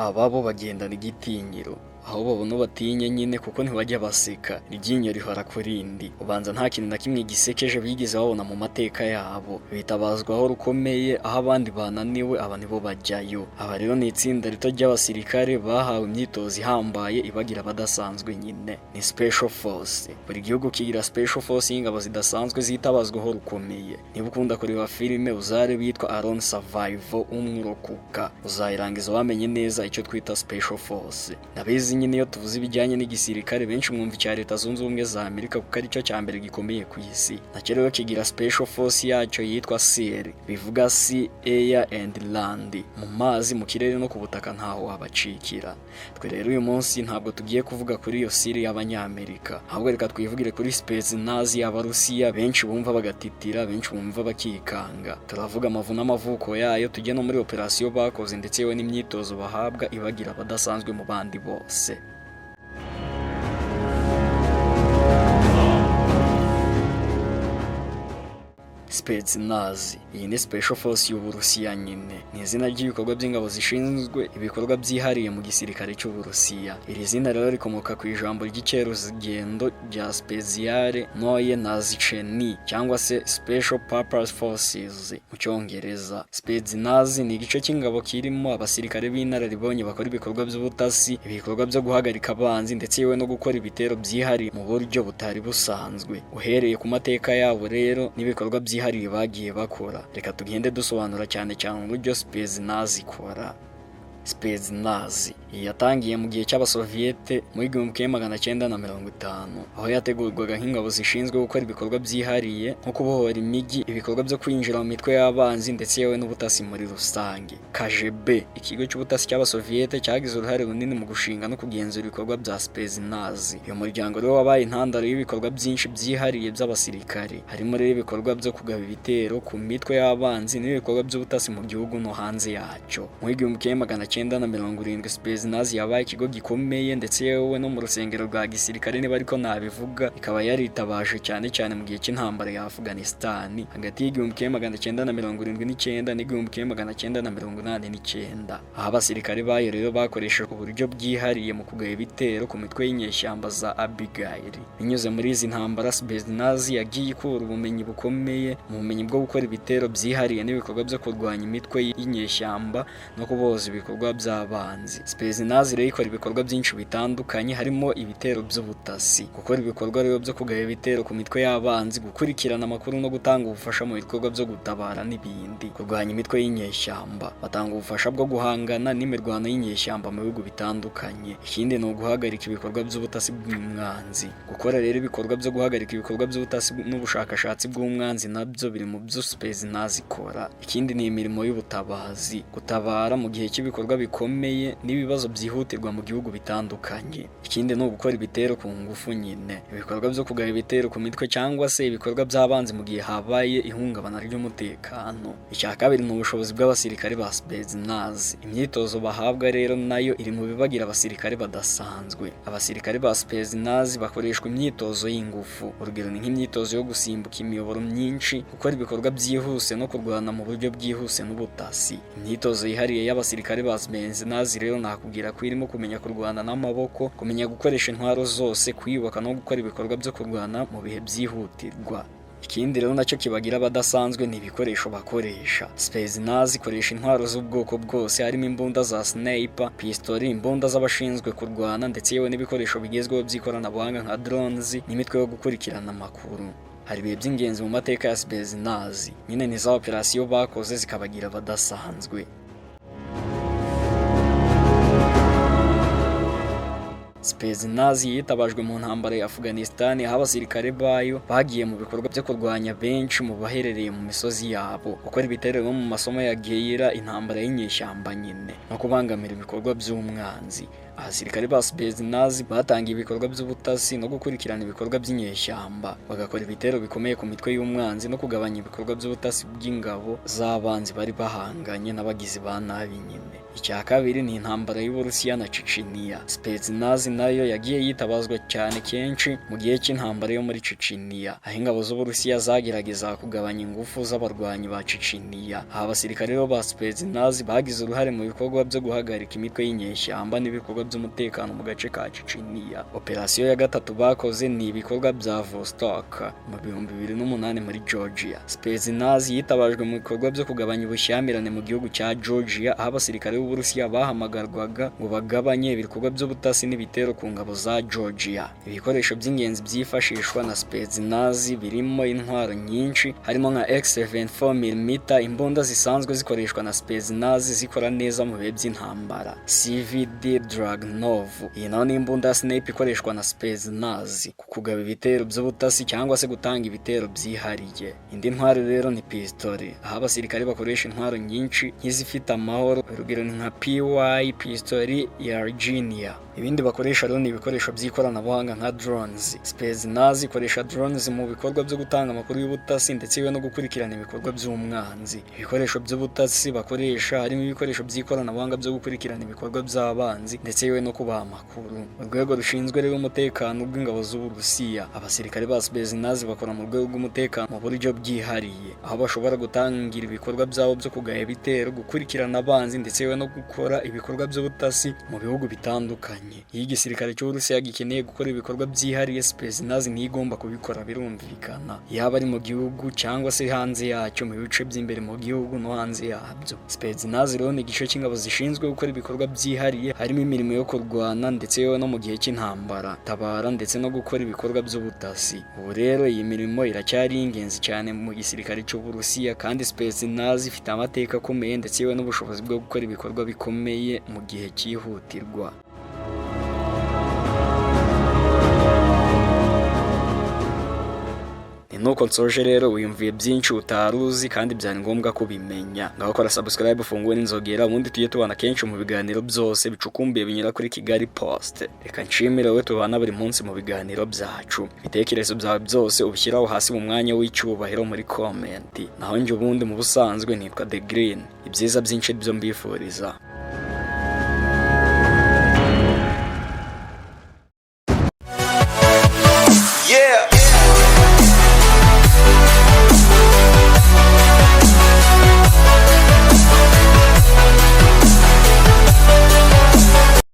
ababo bagendana igitinyiro, aho babona batinye nyine kuko ntibajya baseka, iryinyo rihora ku rindi. Ubanza nta kintu na kimwe gisekeje bigeze babona mu mateka yabo, bitabazwaho rukomeye, aho abandi bananiwe aba nibo bajyayo. Aba rero ni itsinda rito ry'abasirikare bahawe imyitozo ihambaye ibagira abadasanzwe nyine, ni Special Force. Buri gihugu kigira Special Force y'ingabo zidasanzwe zitabazwaho rukomeye. Niba ukunda kureba filime uzarebe yitwa Alone Survival, umwurokoka, uzayirangiza wamenye neza icyo twita Special Force. Nabizi nyine iyo tuvuze ibijyanye n'igisirikare benshi mwumva icya Leta Zunze Ubumwe za Amerika kuko aricyo cya mbere gikomeye ku isi. Nacyo rero kigira Special Force yacyo yitwa SEAL, bivuga Sea, Air and Land, mu mazi, mu kirere no ku butaka ntaho wabacikira. Twe rero uyu munsi ntabwo tugiye kuvuga kuri iyo SEAL y'Abanyamerika, ahubwo reka twivugire kuri Spetsnaz y'Abarusiya, benshi bumva bagatitira, benshi bumva bakikanga. Turavuga amavu n'amavuko yayo, tujye no muri operasiyo bakoze ndetse yewe n'imyitozo bahabwa ibagira abadasanzwe mu bandi bose. Spetsnaz, iyi ni Special Force y'Uburusiya nyine, ni izina ry'ibikorwa by'ingabo zishinzwe ibikorwa byihariye mu gisirikare cy'Uburusiya. Iri zina rero rikomoka ku ijambo ry'icyeruzigendo rya Speciale Noye Nazicheni cyangwa se Special Purpose Forces mu Cyongereza. Spetsnaz ni igice cy'ingabo kirimo abasirikare b'inararibonye bakora ibikorwa by'ubutasi, ibikorwa byo guhagarika abanzi ndetse yewe no gukora ibitero byihariye mu buryo butari busanzwe. Uhereye ku mateka yabo rero n'ibikorwa byihariye bagiye bakora, reka tugende dusobanura cyane uburyo Spetsnaz ikora. Spetsnaz yatangiye mu gihe cy'Abasoviyete muri 1950, aho yategurwaga nk'ingabo zishinzwe gukora ibikorwa byihariye nko kubohora imijyi, ibikorwa byo kwinjira mu mitwe y'abanzi ndetse yewe n'ubutasi muri rusange. KGB, ikigo cy'ubutasi cy'Abasoviyete, cyagize uruhare runini mu gushinga no kugenzura ibikorwa bya Spetsnaz. Uyu muryango rero wabaye intandaro y'ibikorwa byinshi byihariye by'abasirikare, harimo rero ibikorwa byo kugaba ibitero ku mitwe y'abanzi n'ibikorwa by'ubutasi mu gihugu no hanze yacyo. Muri 1970 Spetsnaz yabaye ikigo gikomeye ndetse yewe no mu rusengero rwa gisirikare niba ariko nabivuga, ikaba yaritabaje cyane mu gihe cy'intambara ya Afghanistan hagati y'1979 n'1989, aho abasirikare bayo rero bakoresheje uburyo bwihariye mu kugaba ibitero ku mitwe y'inyeshyamba za Abigail. Binyuze muri izi ntambara, Spetsnaz yagiye ikura ubumenyi bukomeye mu bumenyi bwo gukora ibitero byihariye n'ibikorwa byo kurwanya imitwe y'inyeshyamba no kuboza ibikorwa by'abanzi. Spetsnaz rero ikora ibikorwa byinshi bitandukanye, harimo ibitero by'ubutasi, gukora ibikorwa rero byo kugaba ibitero ku mitwe y'abanzi, gukurikirana amakuru no gutanga ubufasha mu bikorwa byo gutabara n'ibindi, kurwanya imitwe y'inyeshyamba, batanga ubufasha bwo guhangana n'imirwano y'inyeshyamba mu bihugu bitandukanye. Ikindi ni uguhagarika ibikorwa by'ubutasi bw'umwanzi. Gukora rero ibikorwa byo guhagarika ibikorwa by'ubutasi n'ubushakashatsi bw'umwanzi nabyo biri mu byo Spetsnaz ikora. Ikindi ni imirimo y'ubutabazi, gutabara mu gihe cy'ibikorwa bikomeye n'ibibazo byihutirwa mu gihugu bitandukanye. Ikindi ni ugukora ibitero ku ngufu nyine, ibikorwa byo kugaba ibitero ku mitwe cyangwa se ibikorwa by'abanzi mu gihe habaye ihungabana ry'umutekano. Icya kabiri ni ubushobozi bw'abasirikare ba Spetsnaz. Imyitozo bahabwa rero nayo iri mu bibagira abasirikare badasanzwe. Abasirikare ba Spetsnaz bakoreshwa imyitozo y'ingufu, urugero ni nk'imyitozo yo gusimbuka imiyoboro myinshi, gukora ibikorwa byihuse no kurwana mu buryo bwihuse n'ubutasi. Imyitozo yihariye y'abasirikare ba Spetsnaz rero nakubwira ko irimo kumenya kurwana n'amaboko, kumenya gukoresha intwaro zose, kwibuka no gukora ibikorwa byo kurwana mu bihe byihutirwa. Ikindi rero nacyo kibagira abadasanzwe ni ibikoresho bakoresha. Spetsnaz ikoresha intwaro z'ubwoko bwose, harimo imbunda za sniper, pistoli, imbunda z'abashinzwe kurwana ndetse yewe n'ibikoresho bigezweho by'ikoranabuhanga nka drones n'imitwe yo gukurikirana amakuru. Hari ibihe by'ingenzi mu mateka ya Spetsnaz, nyine ni za operasiyo bakoze zikabagira abadasanzwe. Spetsnaz yitabajwe mu ntambara ya Afghanistan, aho abasirikare bayo bagiye mu bikorwa byo kurwanya benshi mu baherereye mu misozi yabo, gukora ibitero mu masomo ya guerrilla, intambara y'inyeshyamba nyine, no kubangamira ibikorwa by'umwanzi. Abasirikare ba Spetsnaz batangiye ibikorwa by'ubutasi no gukurikirana ibikorwa by'inyeshyamba, bagakora ibitero bikomeye ku mitwe y'umwanzi no kugabanya ibikorwa by'ubutasi bw'ingabo z'abanzi bari bahanganye n'abagizi ba nabi nyine. Icya kabiri ni intambara y'Uburusiya na Chechnya. Spetsnaz nayo yagiye yitabazwa cyane kenshi mu gihe cy'intambara yo muri Chechnya, aho ingabo z'Uburusiya zagerageza kugabanya ingufu z'abarwanyi ba Chechnya. Abasirikare ba Spetsnaz bagize uruhare mu bikorwa byo guhagarika imitwe y'inyeshyamba n'ibikorwa by'umutekano mu gace ka Chechnya. Operasiyo ya gatatu bakoze ni ibikorwa bya Vostok mu 2008 muri Georgia. Spetsnaz yitabajwe mu bikorwa byo kugabanya ubushyamirane mu gihugu cya Georgia, aho abasirikare b'Uburusiya bahamagarwaga ngo bagabanye ibikorwa by'ubutasi n'ibitero ku ngabo za Georgia. Ibikoresho by'ingenzi byifashishwa na Spetsnaz birimo intwaro nyinshi harimo nka X74mm, imbunda zisanzwe zikoreshwa na Spetsnaz zikora neza mu bihe by'intambara, CVD Dragunov. Iyi nayo ni imbunda ya sniper ikoreshwa na Spetsnaz ku kugaba ibitero by'ubutasi cyangwa se gutanga ibitero byihariye. Indi ntwaro rero ni pistole, aho abasirikare bakoresha intwaro nyinshi nk'izifite amahoro, urugero ni nka PY pistole ya Virginia. Ibindi bakoresha rero ni ibikoresho by'ikoranabuhanga nka drones. Spetsnaz ikoresha drones mu bikorwa byo gutanga amakuru y'ubutasi ndetse no gukurikirana ibikorwa by'umwanzi. Ibikoresho by'ubutasi bakoresha harimo ibikoresho by'ikoranabuhanga byo gukurikirana ibikorwa by'abanzi ndetse no kubaha amakuru. Urwego rushinzwe rero umutekano bw'ingabo z'Uburusiya, abasirikare ba Spetsnaz bakora mu rwego rw'umutekano mu buryo bwihariye, aho bashobora gutangira ibikorwa byabo byo kugaya ibitero, gukurikirana abanzi ndetse no gukora ibikorwa by'ubutasi mu bihugu bitandukanye. Iyo igisirikare cy'Uburusiya gikeneye gukora ibikorwa byihariye, Spetsnaz ntigomba kubikora, birumvikana, yaba ari mu gihugu cyangwa se hanze yacyo, mu bice by'imbere mu gihugu no hanze yabyo. Spetsnaz rero ni igice cy'ingabo zishinzwe gukora ibikorwa byihariye, harimo imirimo yo kurwana ndetse no mu gihe cy'intambara, tabara ndetse no gukora ibikorwa by'ubutasi. Ubu rero iyi mirimo iracyari ingenzi cyane mu gisirikare cy'Uburusiya, kandi Spetsnaz ifite amateka akomeye ndetse n'ubushobozi bwo gukora ibikorwa bikomeye mu gihe cyihutirwa. Nuko nsoje rero wiyumviye byinshi utaruzi kandi byari ngombwa kubimenya. Ngaho kora subscribe, ufungure n'inzogera, ubundi tujye tubana kenshi mu biganiro byose bicukumbuye binyura kuri Kigali Post. Reka nshimire wowe tubana buri munsi mu biganiro byacu. Ibitekerezo byawe byose ubishyiraho hasi mu mwanya w'icyubahiro muri comment. Naho njye ubundi mu busanzwe nitwa The Green. Ibyiza byinshi byo mbifuriza.